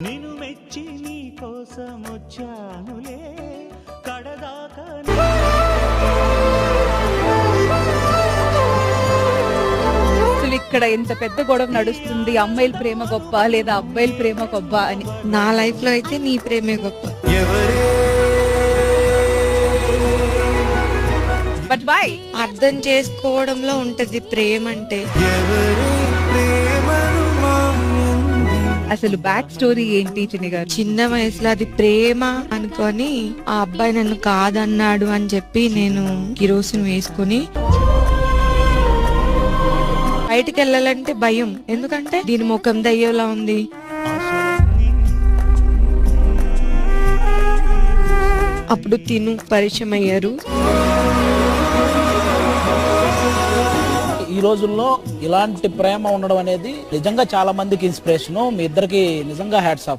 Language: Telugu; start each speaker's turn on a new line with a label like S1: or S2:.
S1: నిన్ను మెచ్చి నీ కోసం వచ్చానులే కడదాకా.
S2: అసలు ఇక్కడ ఎంత పెద్ద గొడవ నడుస్తుంది, అమ్మాయిల ప్రేమ గొప్ప లేదా అబ్బాయిల ప్రేమ గొప్ప అని.
S3: నా లైఫ్ లో అయితే నీ ప్రేమే గొప్ప.
S2: But why?
S3: అర్థం చేసుకోవడంలో ఉంటది ప్రేమ అంటే.
S2: అసలు బ్యాక్ స్టోరీ ఏంటి చిన్ని గారు?
S3: చిన్న వయసులో అది ప్రేమ అనుకొని ఆ అబ్బాయి నన్ను కాదన్నాడు అని చెప్పి నేను కిరోసిన్ వేసుకుని బయటికి వెళ్ళాలంటే భయం. ఎందుకంటే దీని ముఖం దయ్యంలా ఉంది. అప్పుడు తిను పరిచయం అయ్యారు.
S4: ఈ రోజుల్లో ఇలాంటి ప్రేమ ఉండడం అనేది నిజంగా చాలా మందికి ఇన్స్పిరేషన్. మీ ఇద్దరికి నిజంగా హ్యాట్స్ ఆఫ్.